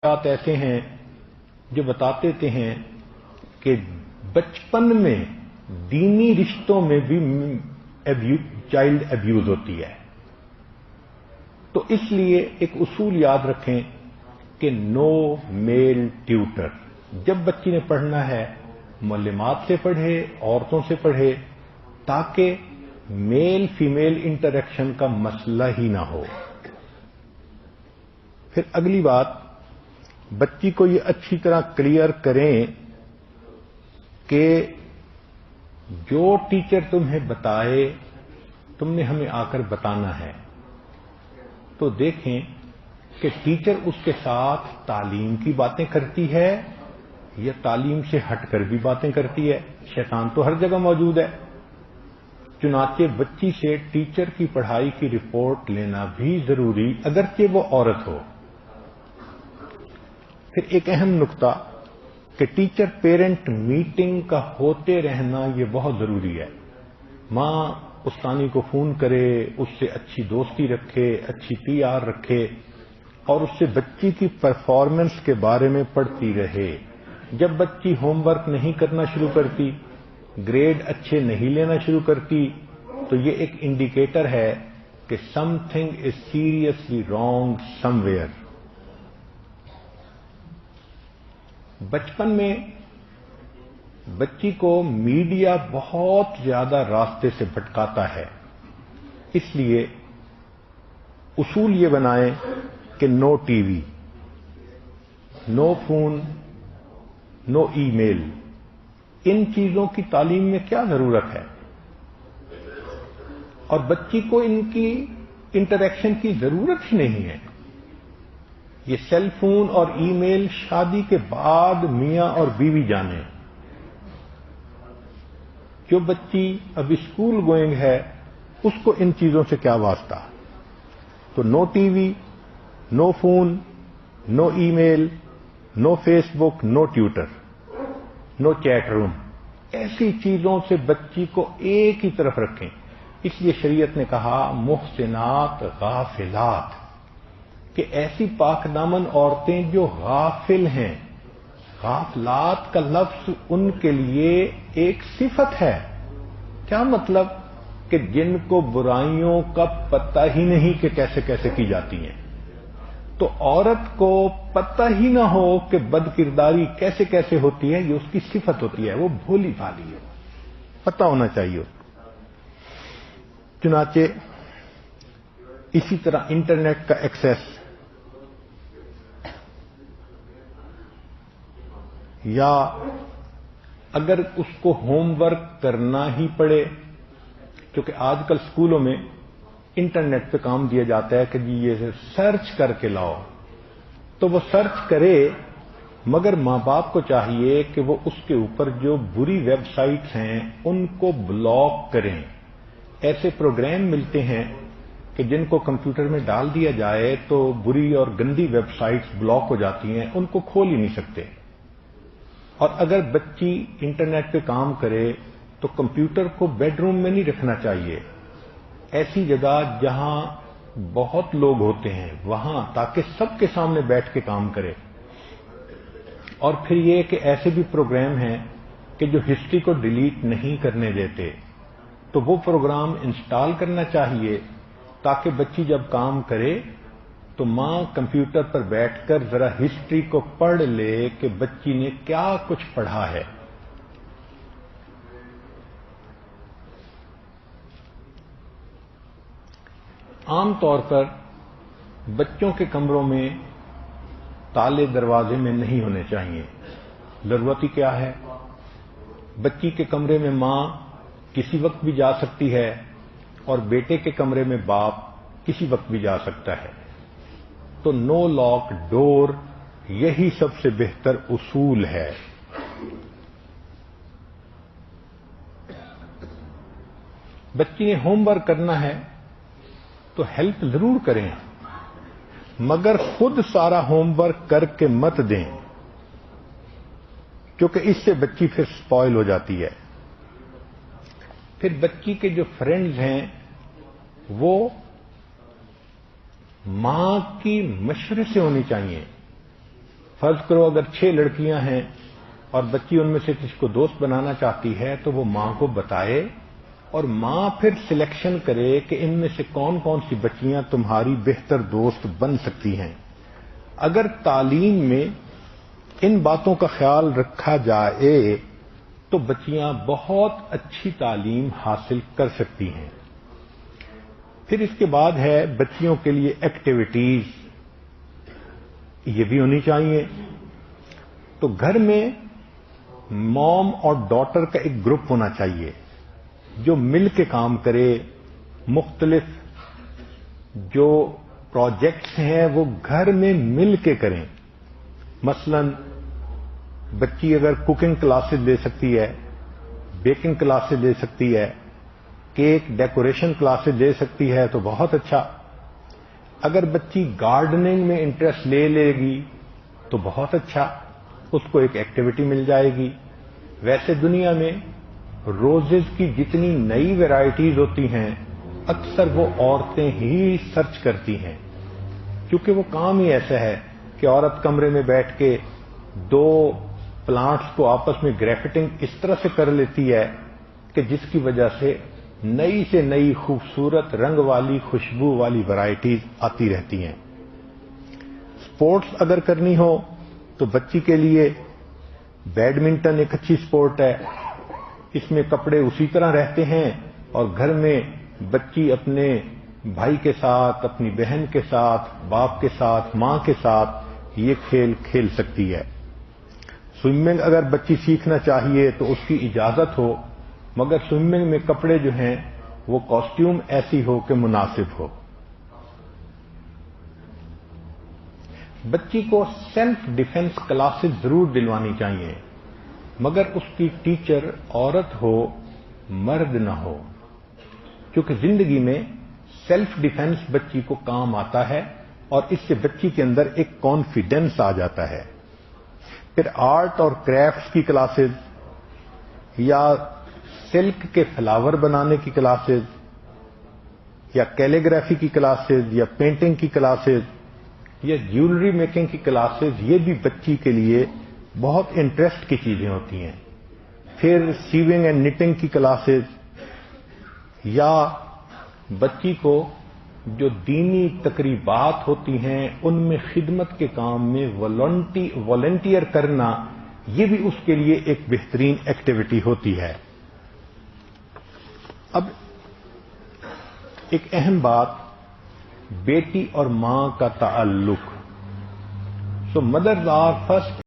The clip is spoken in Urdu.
بات ایسے ہیں جو بتاتے ہیں کہ بچپن میں دینی رشتوں میں بھی چائلڈ ابیوز ہوتی ہے. تو اس لیے ایک اصول یاد رکھیں کہ نو میل ٹیوٹر. جب بچی نے پڑھنا ہے معلمات سے پڑھے، عورتوں سے پڑھے، تاکہ میل فیمیل انٹریکشن کا مسئلہ ہی نہ ہو. پھر اگلی بات، بچی کو یہ اچھی طرح کلیئر کریں کہ جو ٹیچر تمہیں بتائے تم نے ہمیں آ کر بتانا ہے. تو دیکھیں کہ ٹیچر اس کے ساتھ تعلیم کی باتیں کرتی ہے یا تعلیم سے ہٹ کر بھی باتیں کرتی ہے. شیطان تو ہر جگہ موجود ہے. چنانچہ بچی سے ٹیچر کی پڑھائی کی رپورٹ لینا بھی ضروری، اگرچہ وہ عورت ہو. پھر ایک اہم نقطہ کہ ٹیچر پیرنٹ میٹنگ کا ہوتے رہنا یہ بہت ضروری ہے. ماں استانی کو فون کرے، اس سے اچھی دوستی رکھے، اچھی پی آر رکھے اور اس سے بچی کی پرفارمنس کے بارے میں پڑھتی رہے. جب بچی ہوم ورک نہیں کرنا شروع کرتی، گریڈ اچھے نہیں لینا شروع کرتی، تو یہ ایک انڈیکیٹر ہے کہ some thing is seriously wrong some where. بچپن میں بچی کو میڈیا بہت زیادہ راستے سے بھٹکاتا ہے. اس لیے اصول یہ بنائیں کہ نو ٹی وی، نو فون، نو ای میل. ان چیزوں کی تعلیم میں کیا ضرورت ہے؟ اور بچی کو ان کی انٹریکشن کی ضرورت ہی نہیں ہے. یہ سیل فون اور ای میل شادی کے بعد میاں اور بیوی جانے. جو بچی اب اسکول گوئنگ ہے اس کو ان چیزوں سے کیا واسطہ؟ تو نو ٹی وی، نو فون، نو ای میل، نو فیس بک، نو ٹیوٹر، نو چیٹ روم. ایسی چیزوں سے بچی کو ایک ہی طرف رکھیں. اس لیے شریعت نے کہا محسنات غافلات، کہ ایسی پاک دامن عورتیں جو غافل ہیں. غافلات کا لفظ ان کے لیے ایک صفت ہے. کیا مطلب؟ کہ جن کو برائیوں کا پتہ ہی نہیں کہ کیسے کیسے کی جاتی ہیں. تو عورت کو پتہ ہی نہ ہو کہ بد کرداری کیسے کیسے ہوتی ہے، یہ اس کی صفت ہوتی ہے. وہ بھولی بھالی ہے، پتہ ہونا چاہیے. چنانچہ اسی طرح انٹرنیٹ کا ایکسس یا اگر اس کو ہوم ورک کرنا ہی پڑے، کیونکہ آج کل اسکولوں میں انٹرنیٹ پہ کام دیا جاتا ہے کہ جی یہ سرچ کر کے لاؤ، تو وہ سرچ کرے، مگر ماں باپ کو چاہیے کہ وہ اس کے اوپر جو بری ویب سائٹس ہیں ان کو بلاک کریں. ایسے پروگرام ملتے ہیں کہ جن کو کمپیوٹر میں ڈال دیا جائے تو بری اور گندی ویب سائٹس بلاک ہو جاتی ہیں، ان کو کھول ہی نہیں سکتے. اور اگر بچی انٹرنیٹ پہ کام کرے تو کمپیوٹر کو بیڈ روم میں نہیں رکھنا چاہیے، ایسی جگہ جہاں بہت لوگ ہوتے ہیں وہاں، تاکہ سب کے سامنے بیٹھ کے کام کرے. اور پھر یہ کہ ایسے بھی پروگرام ہیں کہ جو ہسٹری کو ڈیلیٹ نہیں کرنے دیتے، تو وہ پروگرام انسٹال کرنا چاہیے تاکہ بچی جب کام کرے تو ماں کمپیوٹر پر بیٹھ کر ذرا ہسٹری کو پڑھ لے کہ بچی نے کیا کچھ پڑھا ہے. عام طور پر بچوں کے کمروں میں تالے دروازے میں نہیں ہونے چاہیے. ضرورت ہی کیا ہے؟ بچی کے کمرے میں ماں کسی وقت بھی جا سکتی ہے اور بیٹے کے کمرے میں باپ کسی وقت بھی جا سکتا ہے. تو نو لاک ڈور یہی سب سے بہتر اصول ہے. بچی نے ہوم ورک کرنا ہے تو ہیلپ ضرور کریں، مگر خود سارا ہوم ورک کر کے مت دیں، کیونکہ اس سے بچی پھر سپوائل ہو جاتی ہے. پھر بچی کے جو فرینڈز ہیں وہ ماں کی مشورے سے ہونی چاہیے. فرض کرو اگر 6 لڑکیاں ہیں اور بچی ان میں سے کسی کو دوست بنانا چاہتی ہے تو وہ ماں کو بتائے اور ماں پھر سلیکشن کرے کہ ان میں سے کون کون سی بچیاں تمہاری بہتر دوست بن سکتی ہیں۔ اگر تعلیم میں ان باتوں کا خیال رکھا جائے تو بچیاں بہت اچھی تعلیم حاصل کر سکتی ہیں۔ پھر اس کے بعد ہے بچیوں کے لیے ایکٹیویٹیز، یہ بھی ہونی چاہیے۔ تو گھر میں موم اور ڈاٹر کا ایک گروپ ہونا چاہیے جو مل کے کام کرے، مختلف جو پروجیکٹس ہیں وہ گھر میں مل کے کریں۔ مثلا بچی اگر کوکنگ کلاسز لے سکتی ہے، بیکنگ کلاسز لے سکتی ہے، کیک ڈیکوریشن کلاسز لے سکتی ہے تو بہت اچھا۔ اگر بچی گارڈننگ میں انٹرسٹ لے لے گی تو بہت اچھا، اس کو ایک ایکٹیویٹی مل جائے گی۔ ویسے دنیا میں روزز کی جتنی نئی ویرائٹیز ہوتی ہیں اکثر وہ عورتیں ہی سرچ کرتی ہیں، کیونکہ وہ کام ہی ایسا ہے کہ عورت کمرے میں بیٹھ کے 2 پلانٹس کو آپس میں گرافٹنگ اس طرح سے کر لیتی ہے کہ جس کی وجہ سے نئی سے نئی خوبصورت رنگ والی خوشبو والی ورائٹیز آتی رہتی ہیں۔ سپورٹس اگر کرنی ہو تو بچی کے لیے بیڈمنٹن ایک اچھی سپورٹ ہے، اس میں کپڑے اسی طرح رہتے ہیں اور گھر میں بچی اپنے بھائی کے ساتھ، اپنی بہن کے ساتھ، باپ کے ساتھ، ماں کے ساتھ یہ کھیل کھیل سکتی ہے۔ سوئمنگ اگر بچی سیکھنا چاہیے تو اس کی اجازت ہو، مگر سوئمنگ میں کپڑے جو ہیں وہ کاسٹیوم ایسی ہو کہ مناسب ہو۔ بچی کو سیلف ڈیفنس کلاسز ضرور دلوانی چاہیے، مگر اس کی ٹیچر عورت ہو مرد نہ ہو، کیونکہ زندگی میں سیلف ڈیفنس بچی کو کام آتا ہے اور اس سے بچی کے اندر ایک کانفیڈنس آ جاتا ہے۔ پھر آرٹ اور کرافٹس کی کلاسز یا سلک کے فلاور بنانے کی کلاسز یا کیلیگرافی کی کلاسز یا پینٹنگ کی کلاسز یا جیولری میکنگ کی کلاسز، یہ بھی بچی کے لیے بہت انٹرسٹ کی چیزیں ہوتی ہیں۔ پھر سیونگ اینڈ نیٹنگ کی کلاسز یا بچی کو جو دینی تقریبات ہوتی ہیں ان میں خدمت کے کام میں والنٹیئر کرنا، یہ بھی اس کے لیے ایک بہترین ایکٹیویٹی ہوتی ہے۔ اب ایک اہم بات، بیٹی اور ماں کا تعلق۔ سو مدرز آر فرسٹ